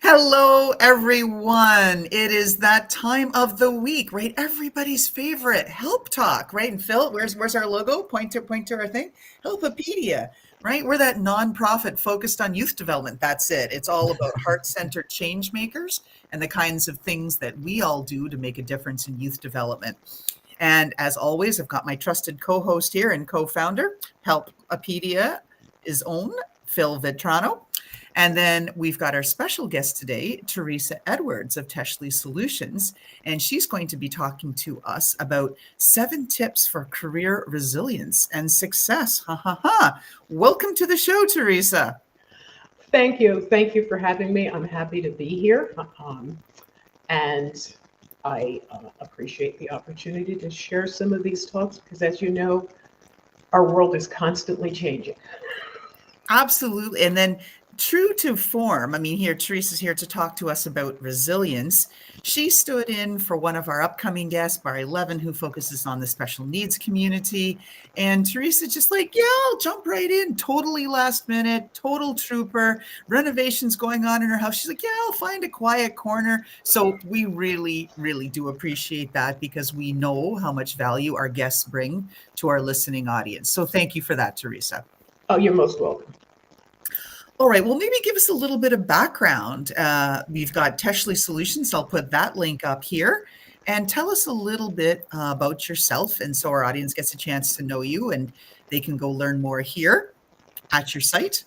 Hello, everyone. It is that time of the week, right? Everybody's favorite help talk, right? And Phil, where's our logo? Point to our thing. HELPipedia, right? We're that nonprofit focused on youth development. That's it. It's all about heart-centered change makers and the kinds of things that we all do to make a difference in youth development. And as always, I've got my trusted co-host here and co-founder, HELPipedia's own Phil Vetrano. And then we've got our special guest today, Therise Edwards of Teshley Solutions, and she's going to be talking to us about 7 tips for career resilience and success. Ha ha ha. Welcome to the show, Therise. Thank you. Thank you for having me. I'm happy to be here. And I appreciate the opportunity to share some of these talks because, as you know, our world is constantly changing. Absolutely. And then true to form, I mean, here, Theresa's here to talk to us about resilience. She stood in for one of our upcoming guests, Barry Levin, who focuses on the special needs community. And Theresa's just like, yeah, I'll jump right in. Totally last minute, total trooper, renovations going on in her house. She's like, yeah, I'll find a quiet corner. So we really, really do appreciate that because we know how much value our guests bring to our listening audience. So thank you for that, Theresa. Oh, you're most welcome. All right, well, maybe give us a little bit of background. We've got Teshley Solutions. I'll put that link up here. And tell us a little bit about yourself. And so our audience gets a chance to know you and they can go learn more here at your site.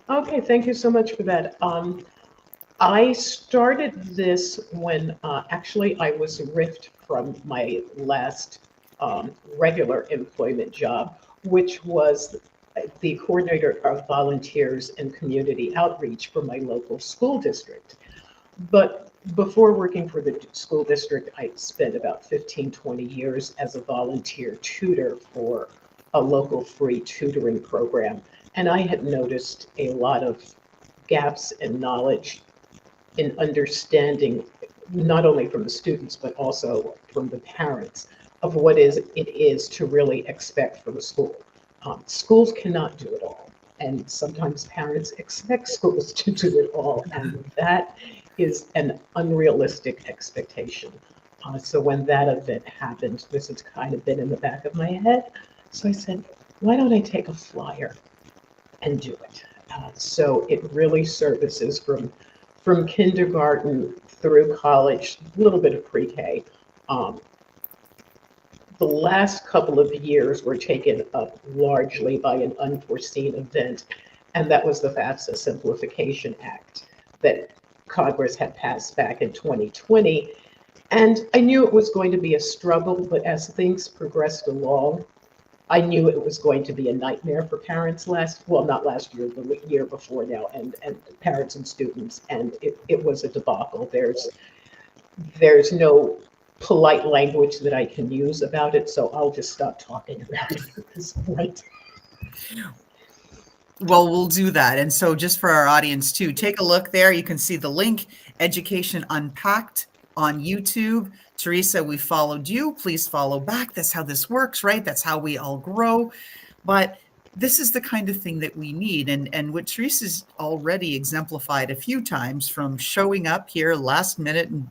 Okay, thank you so much for that. I started this when actually I was ripped from my last regular employment job, which was the coordinator of volunteers and community outreach for my local school district. But before working for the school district, I spent about 15, 20 years as a volunteer tutor for a local free tutoring program. And I had noticed a lot of gaps in knowledge in understanding, not only from the students, but also from the parents, of what it is to really expect from a school. Schools cannot do it all, and sometimes parents expect schools to do it all, and that is an unrealistic expectation. So when that event happened, this has kind of been in the back of my head. So I said, why don't I take a flyer and do it? So it really services from kindergarten through college, a little bit of pre-K. The last couple of years were taken up largely by an unforeseen event, and that was the FAFSA Simplification Act that Congress had passed back in 2020. And I knew it was going to be a struggle, but as things progressed along, I knew it was going to be a nightmare for parents not last year, the year before now, and parents and students, and it was a debacle. There's no polite language that I can use about it, so I'll just stop talking about it at this point. Well, we'll do that. And so just for our audience too, take a look there. You can see the link, Education Unpacked on YouTube. Theresa, we followed you. Please follow back. That's how this works, right? That's how we all grow. But this is the kind of thing that we need. And what Theresa's already exemplified a few times, from showing up here last minute and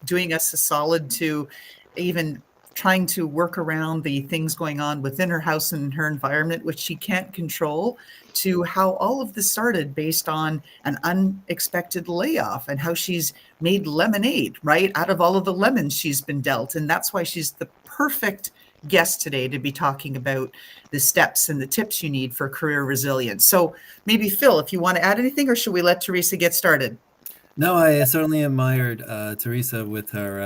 doing us a solid to even trying to work around the things going on within her house and her environment, which she can't control, to how all of this started based on an unexpected layoff and how she's made lemonade, right, out of all of the lemons she's been dealt. And that's why she's the perfect guest today to be talking about the steps and the tips you need for career resilience. So maybe Phil, if you want to add anything, or should we let Theresa get started? No, I certainly admired Theresa with her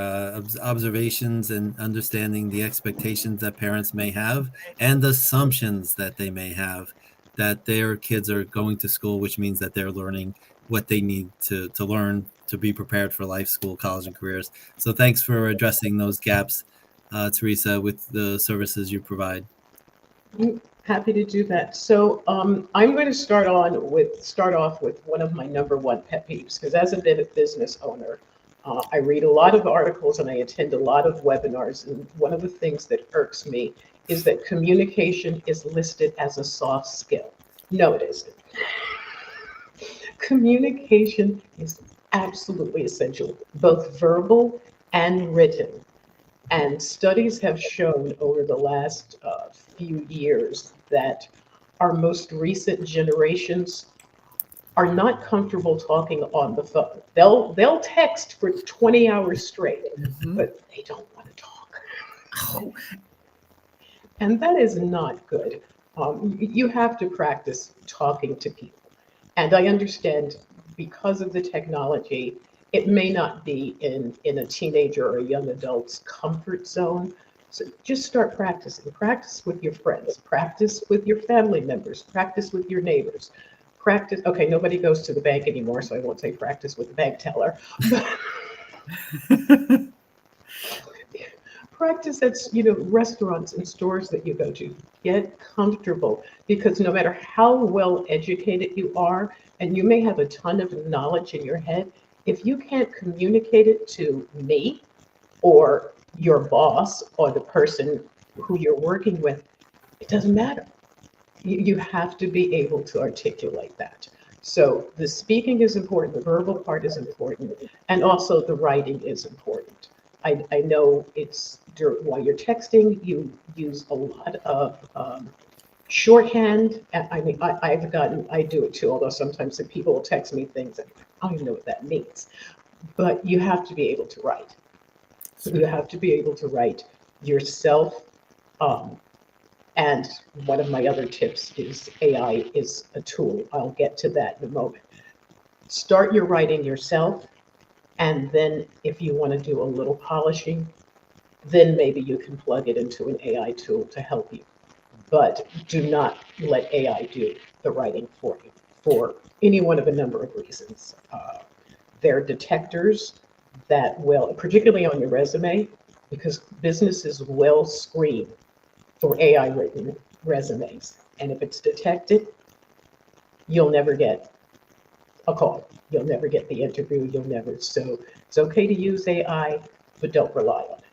observations and understanding the expectations that parents may have and assumptions that they may have that their kids are going to school, which means that they're learning what they need to learn to be prepared for life, school, college, and careers. So thanks for addressing those gaps, Theresa, with the services you provide. Happy to do that. So I'm going to start off with one of my number one pet peeves, because as a business owner, I read a lot of articles and I attend a lot of webinars. And one of the things that irks me is that communication is listed as a soft skill. No, it isn't. Communication is absolutely essential, both verbal and written. And studies have shown over the last few years that our most recent generations are not comfortable talking on the phone. They'll text for 20 hours straight, Mhm. but they don't want to talk. Oh, And that is not good. You have to practice talking to people. And I understand because of the technology, it may not be in a teenager or a young adult's comfort zone. So just start practicing. Practice with your friends, practice with your family members, practice with your neighbors. Practice, okay, nobody goes to the bank anymore, so I won't say practice with the bank teller. Practice at restaurants and stores that you go to. Get comfortable, because no matter how well educated you are, and you may have a ton of knowledge in your head, if you can't communicate it to me or your boss or the person who you're working with, it doesn't matter. You have to be able to articulate that. So the speaking is important, the verbal part is important, and also the writing is important. I know while you're texting, you use a lot of shorthand. I mean, I do it too, although sometimes the people will text me things and I don't even know what that means. But you have to be able to write. You have to be able to write yourself. Um, and one of my other tips is AI is a tool. I'll get to that in a moment. Start your writing yourself, and then if you want to do a little polishing, then maybe you can plug it into an AI tool to help you. But do not let AI do the writing for you for any one of a number of reasons. There are detectors that will, particularly on your resume, because businesses will screen for AI written resumes. And if it's detected, you'll never get a call. You'll never get the interview. You'll never. So it's okay to use AI, but don't rely on it.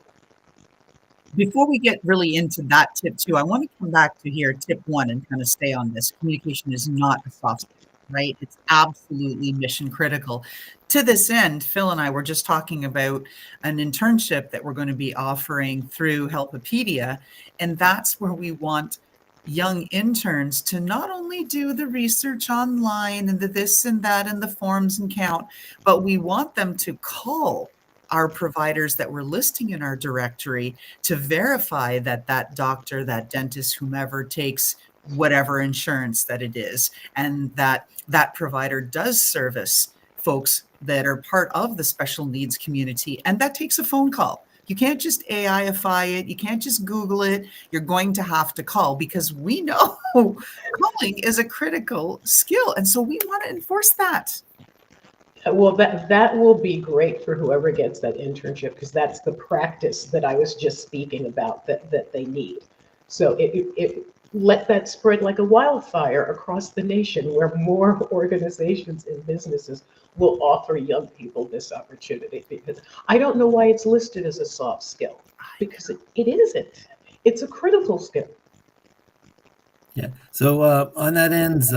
before we get really into that tip too, I want to come back to here, tip one, and kind of stay on this. Communication is not a soft skill, right? It's absolutely mission critical. To this end, Phil and I were just talking about an internship that we're going to be offering through HELPipedia, and that's where we want young interns to not only do the research online and the this and that and the forms and count, but we want them to call our providers that we're listing in our directory to verify that that doctor, that dentist, whomever takes whatever insurance that it is, and that that provider does service folks that are part of the special needs community. And that takes a phone call. You can't just AIify it. You can't just Google it. You're going to have to call, because we know calling is a critical skill. And so we want to enforce that. Well, that will be great for whoever gets that internship, because that's the practice that I was just speaking about that they need. So it let that spread like a wildfire across the nation, where more organizations and businesses will offer young people this opportunity, because I don't know why it's listed as a soft skill, because it isn't. It's a critical skill. Yeah. So on that ends,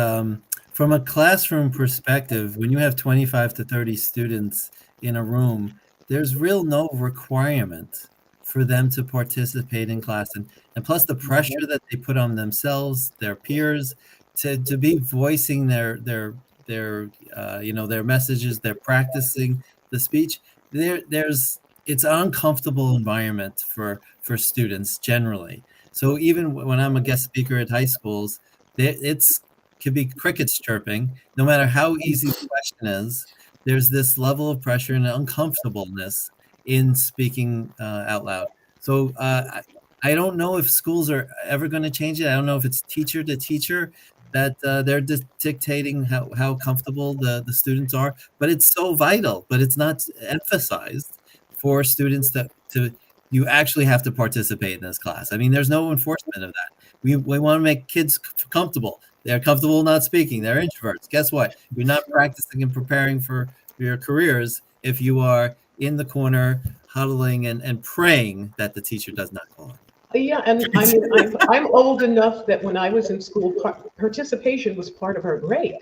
from a classroom perspective, when you have 25 to 30 students in a room, there's real no requirement for them to participate in class. And plus the pressure that they put on themselves, their peers, to be voicing their messages, they're practicing the speech. It's an uncomfortable environment for students generally. So even when I'm a guest speaker at high schools, it's could be crickets chirping. No matter how easy the question is, there's this level of pressure and uncomfortableness in speaking out loud. So I don't know if schools are ever going to change it. I don't know if it's teacher to teacher that they're dictating how comfortable the students are, but it's so vital, but it's not emphasized for students to you actually have to participate in this class. I mean, there's no enforcement of that. We want to make kids comfortable. They're comfortable not speaking. They're introverts. Guess what? You're not practicing and preparing for your careers if you are in the corner huddling and praying that the teacher does not call it. Yeah, and I mean, I'm old enough that when I was in school, participation was part of our grade.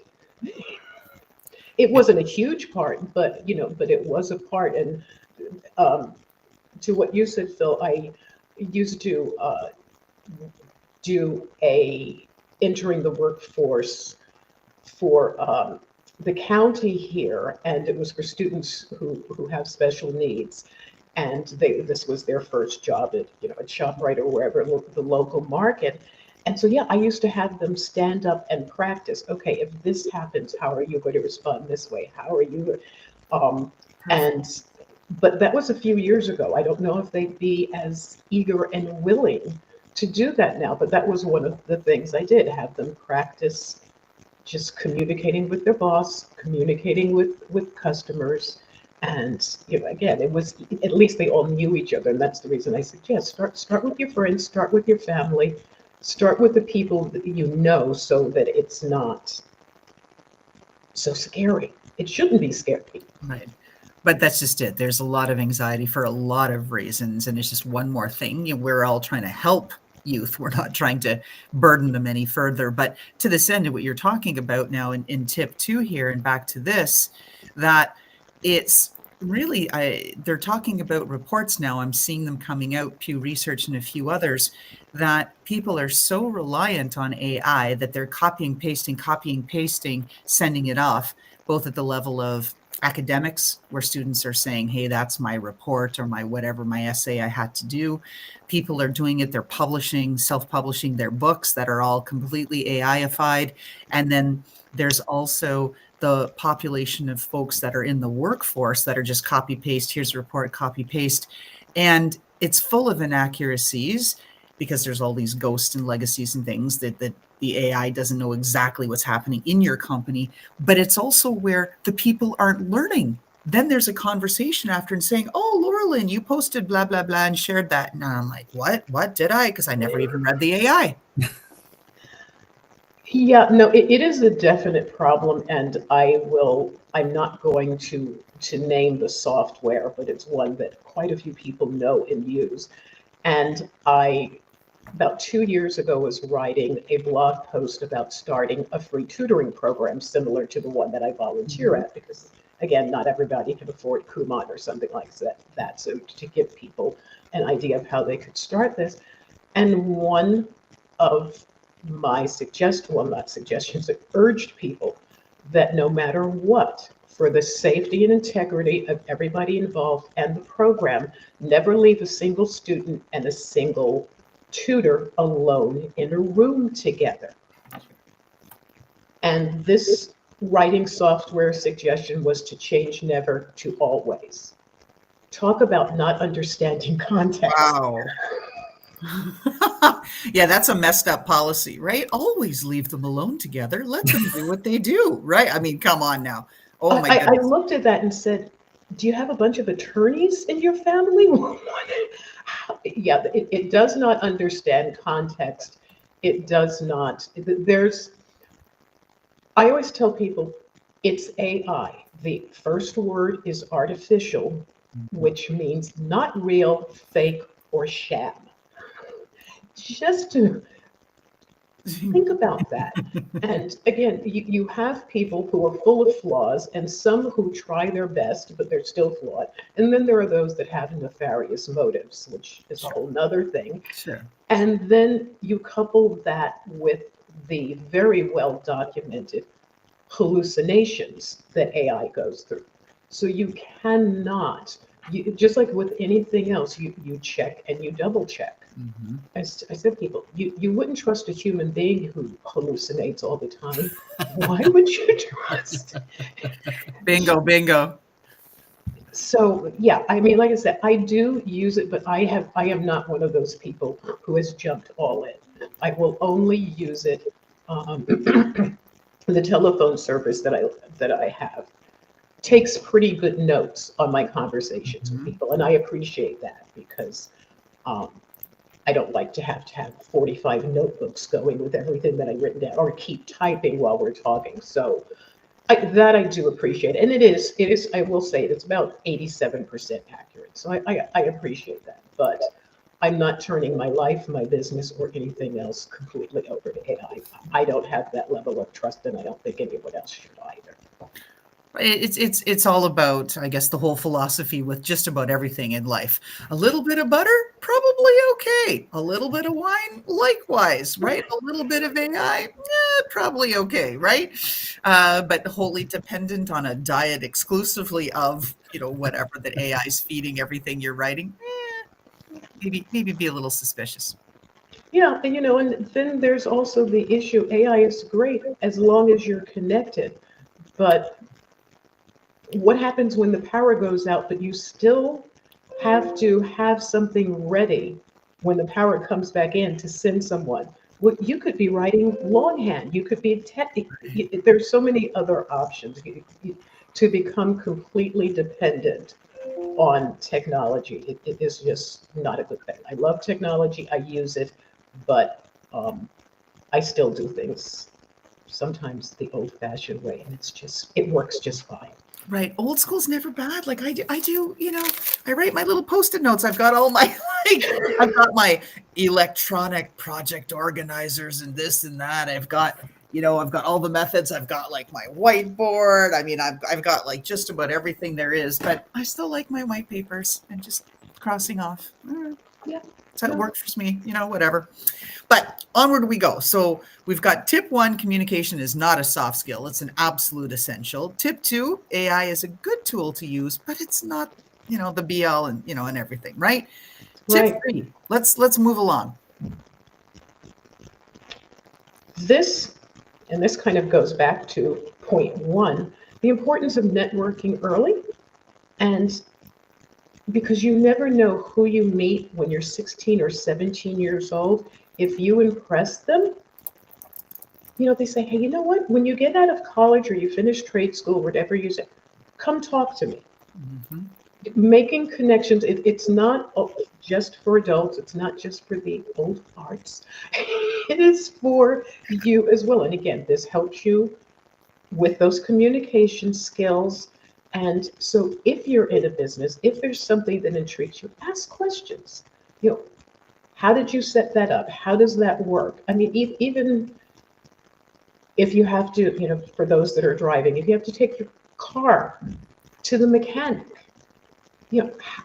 It wasn't a huge part, but but it was a part. And um, to what you said, Phil, I used to do a entering the workforce for the county here, and it was for students who have special needs. And this was their first job at at ShopRite or wherever, the local market. And so yeah, I used to have them stand up and practice. Okay, if this happens, how are you going to respond this way? How are you? Um, and but that was a few years ago. I don't know if they'd be as eager and willing to do that now. But that was one of the things I did, have them practice just communicating with their boss, communicating with customers. And again, it was, at least they all knew each other, and that's the reason I suggest start with your friends, start with your family, start with the people that you know, so that it's not so scary. It shouldn't be scary. Right. But that's just it. There's a lot of anxiety for a lot of reasons, and it's just one more thing. We're all trying to help youth. We're not trying to burden them any further. But to this end, of what you're talking about now in tip 2 here, and back to this, that it's really, they're talking about reports now. I'm seeing them coming out, Pew Research and a few others, that people are so reliant on AI that they're copying, pasting, sending it off, both at the level of academics, where students are saying, hey, that's my report or my whatever, my essay I had to do. People are doing it. They're publishing, self-publishing their books that are all completely AI-ified. And then there's also the population of folks that are in the workforce that are just copy paste, here's a report, copy paste. And it's full of inaccuracies because there's all these ghosts and legacies and things that the AI doesn't know exactly what's happening in your company. But it's also where the people aren't learning. Then there's a conversation after and saying, oh, Loralyn, you posted blah, blah, blah and shared that. And I'm like, what did I? Because I never even read the AI. Yeah, no, it is a definite problem, and I'm not going to name the software, but it's one that quite a few people know and use. And I, about 2 years ago, was writing a blog post about starting a free tutoring program similar to the one that I volunteer at, because again, not everybody can afford Kumon or something like that. So to give people an idea of how they could start this. And one of my not suggestions, it urged people that no matter what, for the safety and integrity of everybody involved and the program, never leave a single student and a single tutor alone in a room together. And this writing software suggestion was to change never to always. Talk about not understanding context. Wow. Yeah, that's a messed up policy, right? Always leave them alone together. Let them do what they do, right? I mean, come on now. Oh my I goodness. looked at that and said, do you have a bunch of attorneys in your family? Yeah, it does not understand context. It does not. I always tell people it's AI. The first word is artificial, which means not real, fake, or sham. Just to think about that. And again, you have people who are full of flaws, and some who try their best, but they're still flawed. And then there are those that have nefarious motives, which is a whole nother thing. Sure. And then you couple that with the very well documented hallucinations that AI goes through. So you cannot, just like with anything else, you check and you double check. Mm-hmm. I said to people, you wouldn't trust a human being who hallucinates all the time. Why would you trust? Bingo. So yeah, I mean, like I said, I do use it, but I am not one of those people who has jumped all in. I will only use it. The telephone service that I have takes pretty good notes on my conversations with people, and I appreciate that, because I don't like to have 45 notebooks going with everything that I've written down, or keep typing while we're talking. So I do appreciate it. And it is, I will say it's about 87% accurate. So I appreciate that, but I'm not turning my life, my business, or anything else completely over to AI. I don't have that level of trust, and I don't think anyone else should either. It's all about, I guess, the whole philosophy with just about everything in life. A little bit of butter, probably okay. A little bit of wine, likewise, right? A little bit of AI, probably okay, right? But wholly dependent on a diet exclusively of, whatever that AI is feeding everything you're writing, maybe be a little suspicious. Yeah, and then there's also the issue, AI is great as long as you're connected, but what happens when the power goes out, but you still have to have something ready when the power comes back in to send someone? Well, you could be writing longhand. You could be there's so many other options to become completely dependent on technology. It is just not a good thing. I love technology. I use it, but I still do things sometimes the old-fashioned way, and it works just fine. Right. Old school's never bad. Like I do, I write my little Post-it notes. I've got all my, I've got my electronic project organizers and this and that. I've got all the methods. I've got like my whiteboard. I mean, I've got like just about everything there is, but I still like my white papers and just crossing off. Yeah. So it works for me, whatever. But onward we go. So we've got tip 1, communication is not a soft skill. It's an absolute essential. Tip 2, AI is a good tool to use, but it's not, the be all and, and everything, right? Tip Right. 3, let's move along. This kind of goes back to point 1, the importance of networking early. And because you never know who you meet when you're 16 or 17 years old. If you impress them, they say, hey, you know what? When you get out of college or you finish trade school, whatever you say, come talk to me. Mm-hmm. Making connections, it's not just for adults. It's not just for the old farts. It is for you as well. And again, this helps you with those communication skills. And so if you're in a business, if there's something that intrigues you, ask questions. How did you set that up? How does that work? I mean, even if you have to, for those that are driving, if you have to take your car to the mechanic,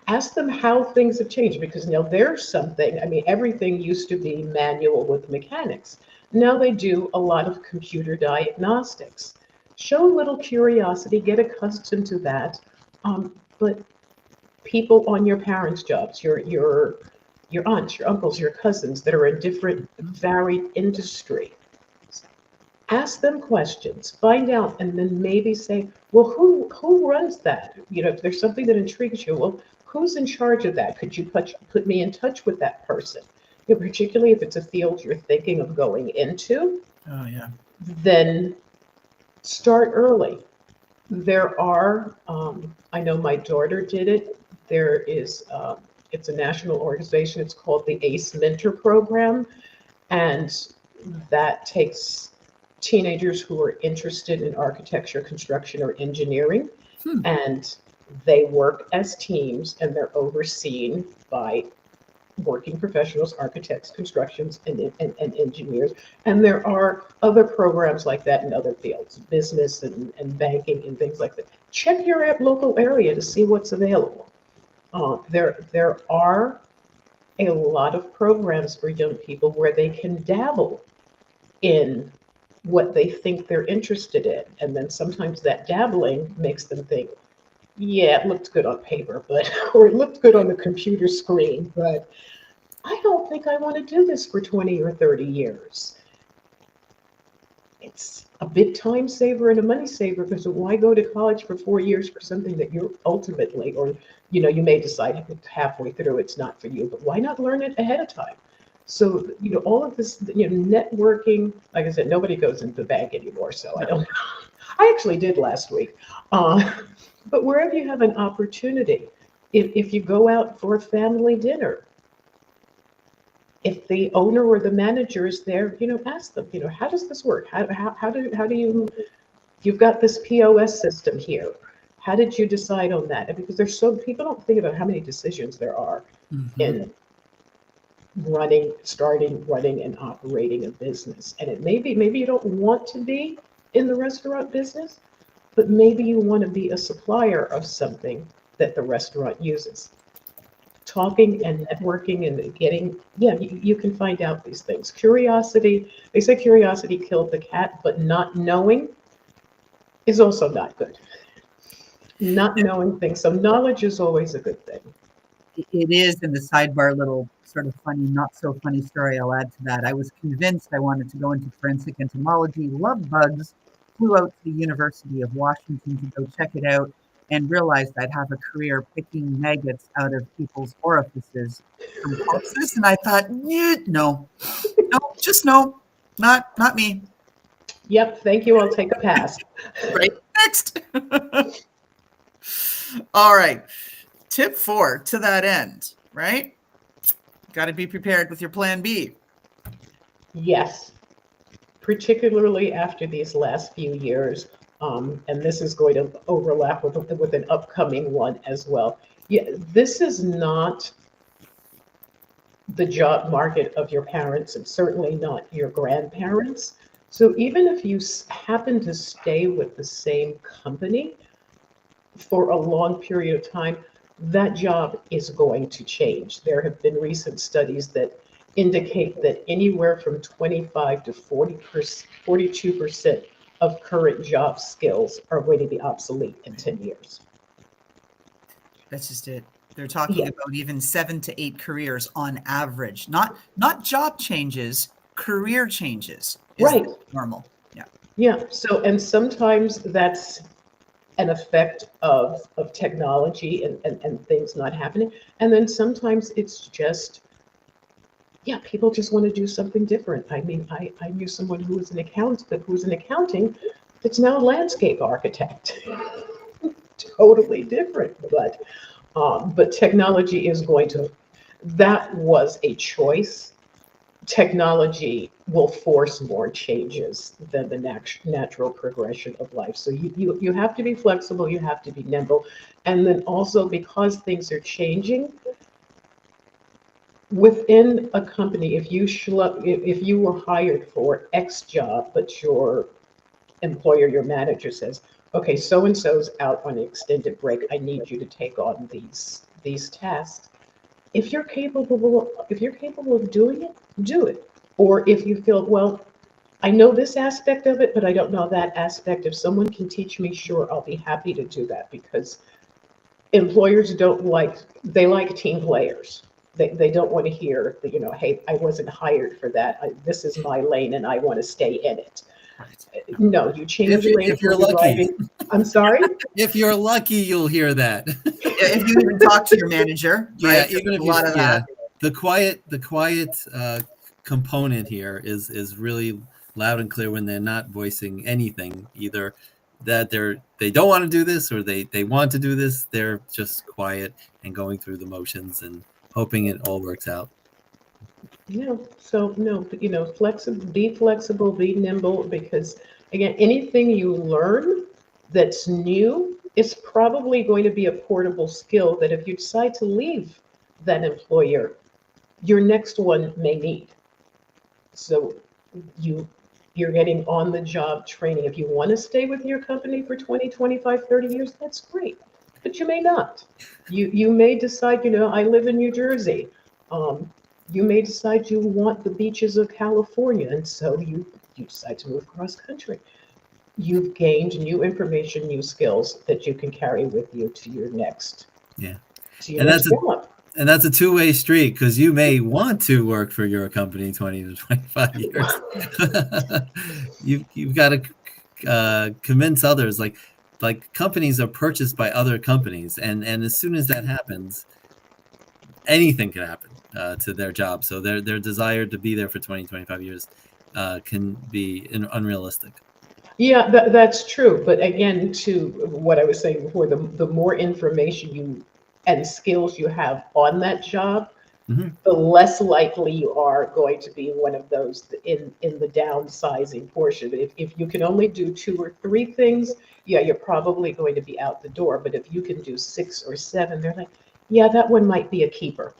ask them how things have changed, because now there's something. I mean, everything used to be manual with mechanics. Now they do a lot of computer diagnostics. Show a little curiosity, get accustomed to that. But people on your parents' jobs, your aunts, your uncles, your cousins that are in different varied industry, ask them questions, find out, and then maybe say, well, who runs that? If there's something that intrigues you, well, who's in charge of that? Could you put me in touch with that person? Particularly if it's a field you're thinking of going into. Oh yeah. Then start early. There are, I know my daughter did it. There is, it's a national organization. It's called the ACE Mentor Program, and that takes teenagers who are interested in architecture, construction, or engineering, and they work as teams, and they're overseen by working professionals, architects, constructions, and engineers. And there are other programs like that in other fields, business and banking and things like that. Check your local area to see what's available. There are a lot of programs for young people where they can dabble in what they think they're interested in. And then sometimes that dabbling makes them think, yeah, it looked good on paper, or it looked good on the computer screen, but I don't think I want to do this for 20 or 30 years. It's a big time saver and a money saver, because why go to college for 4 years for something that you're ultimately, or you may decide halfway through it's not for you, but why not learn it ahead of time? So, all of this, networking, like I said, nobody goes into the bank anymore, so I don't, I actually did last week. But wherever you have an opportunity, if you go out for a family dinner, if the owner or the manager is there, ask them, how does this work? How do you, you've got this POS system here. How did you decide on that? Because people don't think about how many decisions there are in running and operating a business. And it maybe you don't want to be in the restaurant business, but maybe you want to be a supplier of something that the restaurant uses. Talking and networking and getting, yeah, you can find out these things. Curiosity, they say curiosity killed the cat, but not knowing is also not good. Not knowing things. So knowledge is always a good thing. It is. In the sidebar, little sort of funny, not so funny story I'll add to that. I was convinced I wanted to go into forensic entomology, loved bugs, flew out to the University of Washington to go check it out, and realized I'd have a career picking maggots out of people's orifices from corpses. And I thought, no, just no, not me. Yep, thank you. I'll take a pass. Right, next. All right. Tip 4 to that end, right? Got to be prepared with your plan B. Yes, particularly after these last few years. And this is going to overlap with an upcoming one as well. Yeah, this is not the job market of your parents and certainly not your grandparents. So even if you happen to stay with the same company for a long period of time, that job is going to change. There have been recent studies that indicate that anywhere from 25 to 42% of current job skills are going to be obsolete in 10 years. That's just it. They're talking about even 7 to 8 careers on average, not job changes, career changes. Right. Normal. Yeah. Yeah. So, and sometimes that's an effect of technology and things not happening. And then sometimes it's just, people just want to do something different. I mean, I knew someone who was an accounting that's now a landscape architect. Totally different, but technology is going to, that was a choice. Technology will force more changes than the natural progression of life. So you have to be flexible, you have to be nimble. And then also, because things are changing within a company, if you were hired for X job, but your employer, your manager says, okay, so and so's out on an extended break, I need you to take on these tasks. If you're capable of doing it, do it. Or if you feel, well, I know this aspect of it, but I don't know that aspect. If someone can teach me, sure, I'll be happy to do that, because employers they like team players. They don't want to hear that, hey, I wasn't hired for that. This is my lane and I want to stay in it. No, you change your lane. If you're lucky. I'm sorry? If you're lucky, you'll hear that. If you even talk to your manager, right? Yeah, even if that. The quiet component here is really loud and clear when they're not voicing anything, either that they don't want to do this or they want to do this. They're just quiet and going through the motions and hoping it all works out. Yeah. So no, be flexible, be nimble, because again, anything you learn that's new is probably going to be a portable skill that if you decide to leave that employer, your next one may need. So you're getting on the job training. If you want to stay with your company for 20, 25, 30 years, that's great. But you may not. You may decide, I live in New Jersey. You may decide you want the beaches of California, and so you decide to move cross country. You've gained new information, new skills that you can carry with you to your next. Yeah. Job. And that's a two-way street, because you may want to work for your company 20 to 25 years. You've got to convince others. Like companies are purchased by other companies, and as soon as that happens, anything can happen to their job. So their desire to be there for 20, 25 years can be unrealistic. Yeah, that's true. But again, to what I was saying before, the more information and skills you have on that job, the less likely you are going to be one of those in the downsizing portion. If you can only do 2 or 3 things, you're probably going to be out the door. But if you can do 6 or 7, they're like, yeah, that one might be a keeper.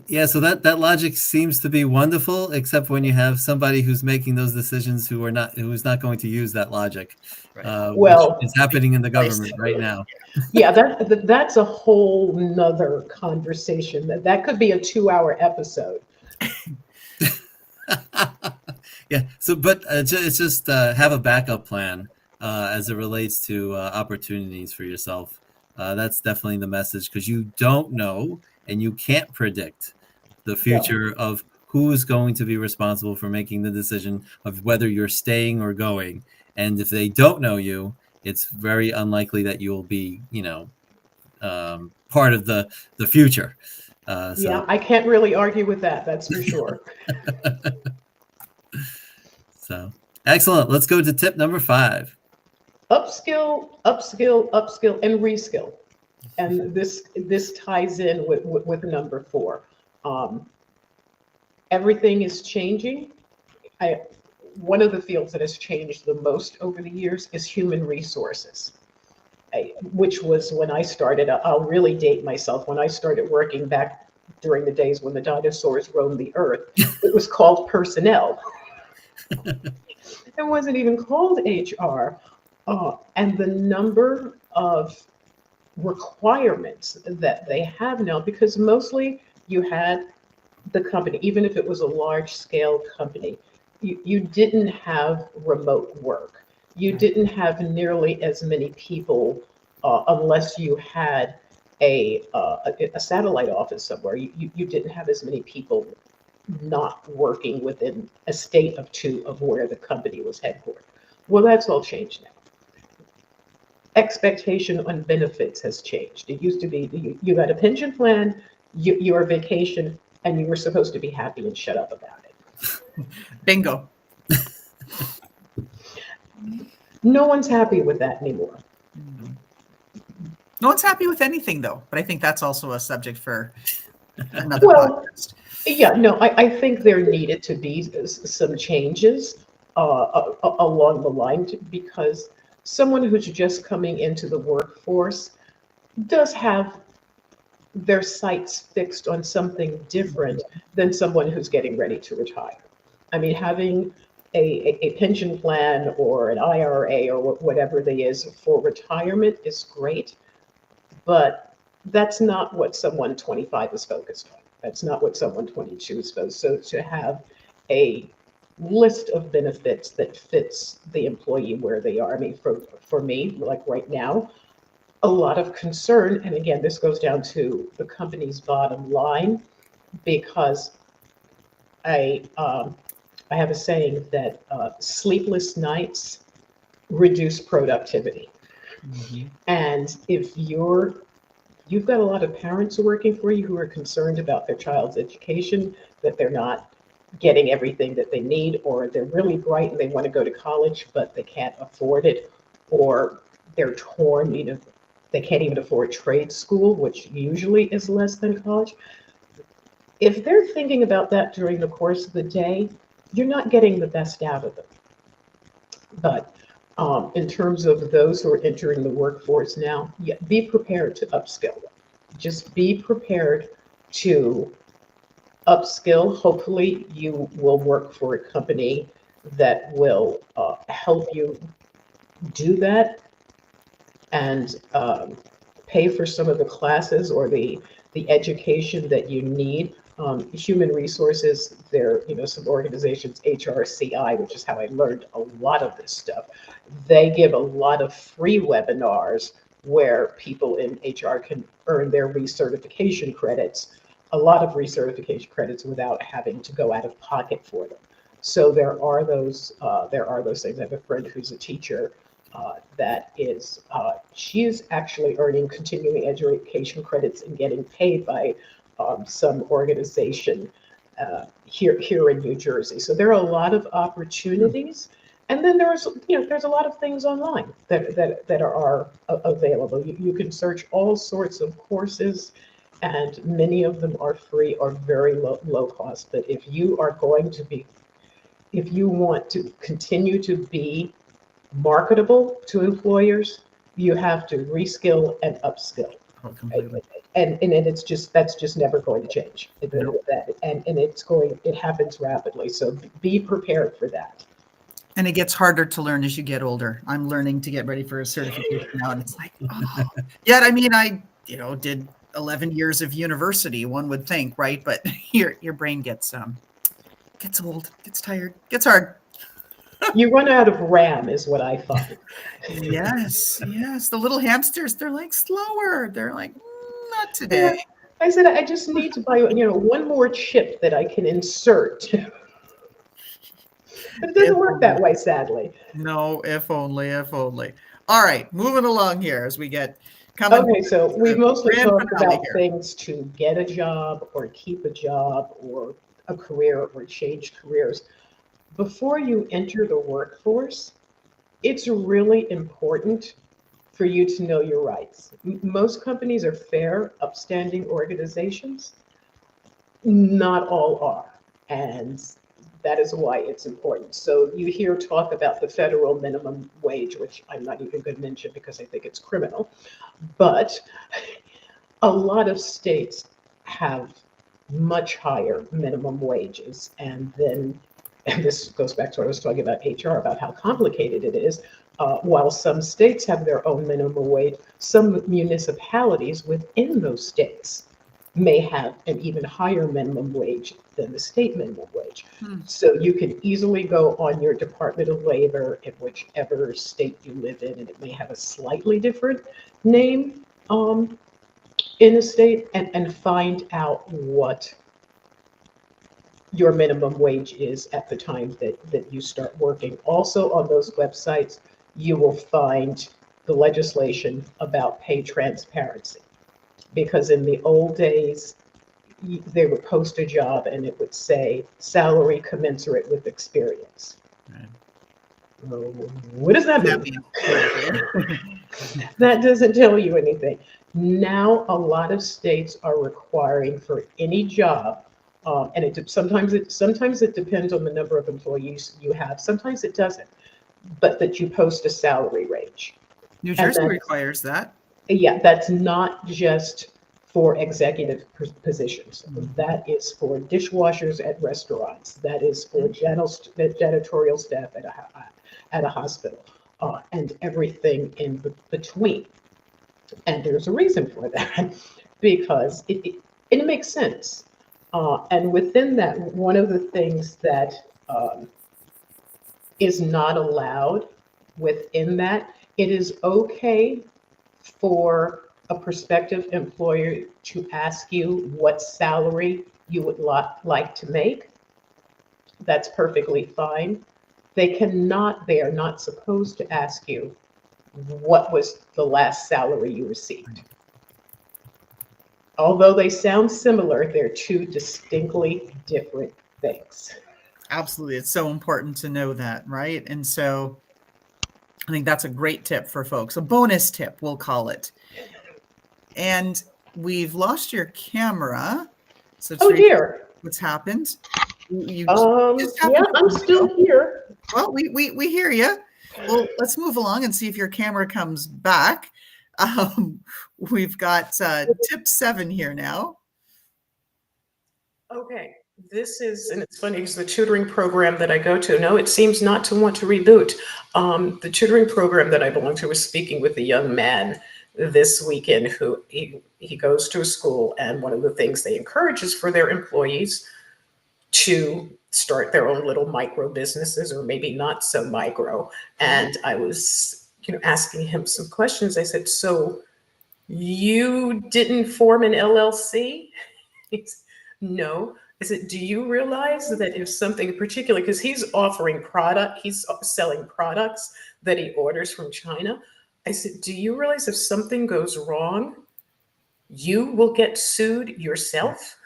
Yeah, so that logic seems to be wonderful, except when you have somebody who's making those decisions who's not going to use that logic, Right. which Well, is happening in the Place. government right now. yeah, that's a whole nother conversation. That could be a 2-hour episode. Yeah. So, but it's just have a backup plan as it relates to opportunities for yourself. That's definitely the message, because you don't know and you can't predict the No. future of who's going to be responsible for making the decision of whether you're staying or going. And if they don't know you, it's very unlikely that you'll be, part of the future. Yeah, I can't really argue with that. That's for sure. So excellent. Let's go to tip number 5. Upskill, upskill, upskill, and reskill. And this ties in with number 4. Everything is changing. One of the fields that has changed the most over the years is human resources, which was when I started. I'll really date myself. When I started working back during the days when the dinosaurs roamed the earth, it was called personnel. It wasn't even called HR. And the number of requirements that they have now, because mostly you had the company, even if it was a large scale company, you didn't have remote work. You didn't have nearly as many people unless you had a satellite office somewhere. You didn't have as many people not working within a state of 2 of where the company was headquartered. Well, that's all changed now. Expectation on benefits has changed. It used to be you got a pension plan, your vacation, and you were supposed to be happy and shut up about it. Bingo. No one's happy with that anymore. No one's happy with anything, though. But I think that's also a subject for another podcast. Yeah, no, I think there needed to be some changes along the line because someone who's just coming into the workforce does have their sights fixed on something different than someone who's getting ready to retire. I mean, having a pension plan or an IRA or whatever they is for retirement is great, but that's not what someone 25 is focused on. That's not what someone 22 is supposed. So to have a list of benefits that fits the employee where they are. I mean, for me, like right now, a lot of concern, and again, this goes down to the company's bottom line, because I have a saying that sleepless nights reduce productivity. Mm-hmm. And if you've got a lot of parents working for you who are concerned about their child's education, that they're not getting everything that they need, or they're really bright and they want to go to college, but they can't afford it, or they're torn, they can't even afford trade school, which usually is less than college. If they're thinking about that during the course of the day, you're not getting the best out of them. But in terms of those who are entering the workforce now, yeah, be prepared to upskill them. Just be prepared to upskill. Hopefully you will work for a company that will help you do that and pay for some of the classes or the education that you need. Human resources, there, some organizations, HRCI, which is how I learned a lot of this stuff. They give a lot of free webinars where people in HR can earn their recertification credits, a lot of recertification credits without having to go out of pocket for them. So there are those things. I have a friend who's a teacher that is, she is actually earning continuing education credits and getting paid by some organization here in New Jersey. So there are a lot of opportunities. And then there's a lot of things online that are available. You can search all sorts of courses, and many of them are free or very low cost. But if you want to continue to be marketable to employers, you have to reskill and upskill. Oh, completely. And that's just never going to change. Nope. And it happens rapidly. So be prepared for that. And it gets harder to learn as you get older. I'm learning to get ready for a certification now, and it's like, oh, yeah. I mean, I did 11 years of university. One would think, right? But your brain gets old, gets tired, gets hard. You run out of RAM, is what I find. Yes. The little hamsters, they're like slower. They're like, not today. Yeah. I said I just need to buy one more chip that I can insert. But it doesn't work that way, sadly. No, if only. All right, moving along here as we get coming. Okay, so we mostly talked about here. Things to get a job or keep a job or a career or change careers. Before you enter the workforce, it's really important for you to know your rights. Most companies are fair, upstanding organizations. Not all are. And that is why it's important. So you hear talk about the federal minimum wage, which I'm not even going to mention because I think it's criminal. But a lot of states have much higher minimum wages. And this goes back to what I was talking about HR, about how complicated it is. While some states have their own minimum wage, some municipalities within those states may have an even higher minimum wage than the state minimum wage. So you can easily go on your Department of Labor in whichever state you live in, and it may have a slightly different name in the state, and find out what your minimum wage is at the time that you start working. Also on those websites, you will find the legislation about pay transparency. Because in the old days, they would post a job and it would say salary commensurate with experience. Right. What does that mean? That doesn't tell you anything. Now, a lot of states are requiring for any job, and sometimes it depends on the number of employees you have. Sometimes it doesn't, but that you post a salary range. New Jersey requires that. Yeah, that's not just for executive positions. That is for dishwashers at restaurants. That is for janitorial staff at a hospital, and everything in between. And there's a reason for that, because it makes sense. And within that, one of the things that is not allowed within that, it is okay for a prospective employer to ask you what salary you would like to make. That's perfectly fine. They are not supposed to ask you what was the last salary you received. Although they sound similar, they're two distinctly different things. Absolutely. It's so important to know that, right? And so I think that's a great tip for folks, a bonus tip, we'll call it. And we've lost your camera. So oh dear. What's happened? Yeah, I'm still here. Well, we hear you. Well, let's move along and see if your camera comes back. We've got tip 7 here now. Okay, and it's funny because the tutoring program that I go to, no, it seems not to want to reboot. The tutoring program that I belong to was speaking with a young man this weekend who he goes to a school, and one of the things they encourage is for their employees to start their own little micro businesses, or maybe not so micro. And I was asking him some questions. I said, so you didn't form an LLC? No. I said, do you realize that if something particular, because he's selling products that he orders from China. I said, do you realize if something goes wrong, you will get sued yourself?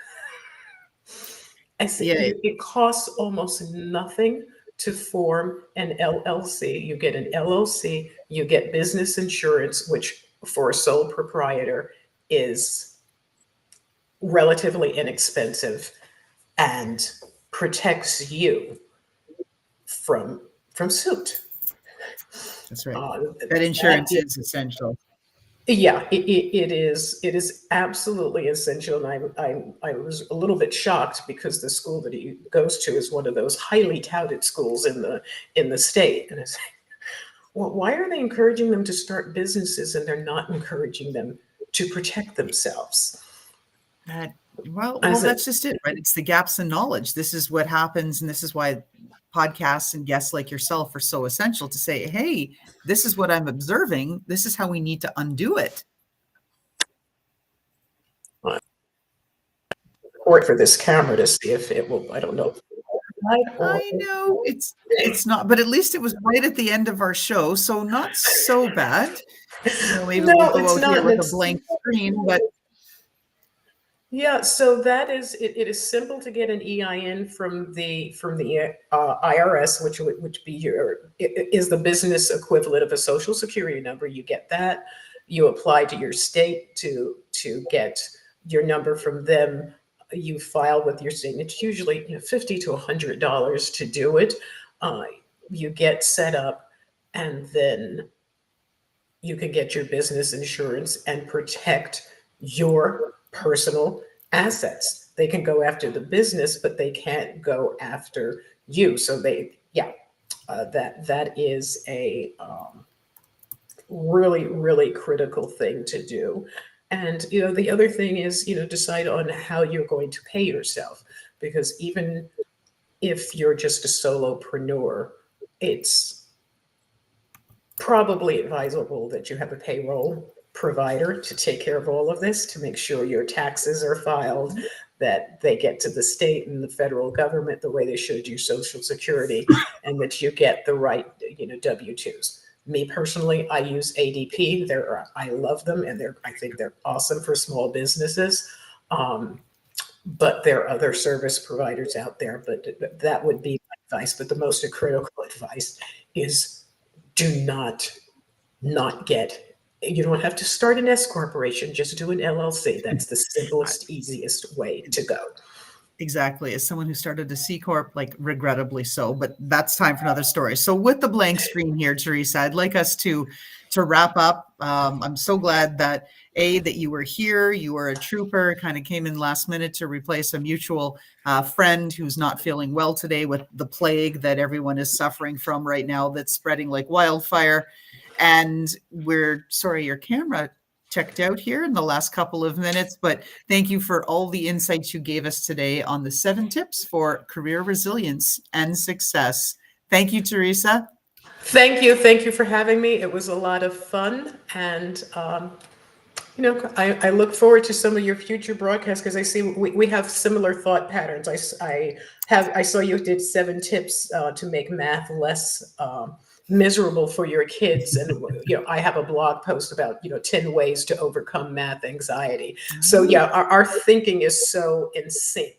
I said, It costs almost nothing to form an LLC. You get an LLC, you get business insurance, which for a sole proprietor is relatively inexpensive and protects you from suit. That's right. That insurance is essential. Yeah, it is. It is absolutely essential, and I was a little bit shocked because the school that he goes to is one of those highly touted schools in the state, and it's well, why are they encouraging them to start businesses and they're not encouraging them to protect themselves? That, well, As that's it, just it, right? It's the gaps in knowledge. This is what happens, and this is why podcasts and guests like yourself are so essential to say, hey, this is what I'm observing. This is how we need to undo it. Support for this camera to see if it will. I don't know. Or, I know it's not, but at least it was right at the end of our show, so not so bad. You know, maybe we'll no, go it's out here not. with a It's blank screen, but yeah. So that is it. It is simple to get an EIN from the IRS, which be is the business equivalent of a social security number. You get that. You apply to your state to get your number from them. You file with your state. And it's usually $50 to $100 to do it. Uh, you get set up, and then you can get your business insurance and protect your personal assets. They can go after the business, but they can't go after you. So that is a really critical thing to do. And the other thing is decide on how you're going to pay yourself, because even if you're just a solopreneur, it's probably advisable that you have a payroll provider to take care of all of this, to make sure your taxes are filed, that they get to the state and the federal government the way they should, your Social Security, and that you get the right W-2s. Me personally, I use ADP. I love them, and I think they're awesome for small businesses. But there are other service providers out there. But that would be my advice. But the most critical advice is do not get, you don't have to start an S corporation, just do an LLC. That's the simplest, easiest way to go. exactly. As someone who started a C Corp, like regrettably so, but that's time for another story. So with the blank screen here, Teresa, I'd like us to wrap up. I'm so glad that that you were here. You were a trooper, kind of came in last minute to replace a mutual friend who's not feeling well today with the plague that everyone is suffering from right now, that's spreading like wildfire. And we're sorry your camera checked out here in the last couple of minutes, but thank you for all the insights you gave us today on the 7 tips for career resilience and success. Thank you, Teresa. Thank you for having me. It was a lot of fun, and I look forward to some of your future broadcasts, because I see we have similar thought patterns. I saw you did 7 tips to make math less miserable for your kids, and I have a blog post about 10 ways to overcome math anxiety. So yeah, our thinking is so in sync.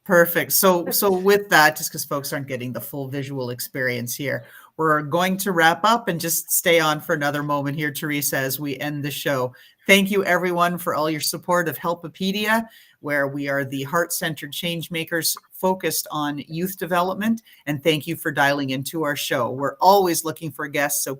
Perfect. So with that, just because folks aren't getting the full visual experience here, we're going to wrap up and just stay on for another moment here, Teresa, as we end the show. Thank you, everyone, for all your support of HELPipedia, where we are the heart-centered change makers focused on youth development. And thank you for dialing into our show. We're always looking for guests, so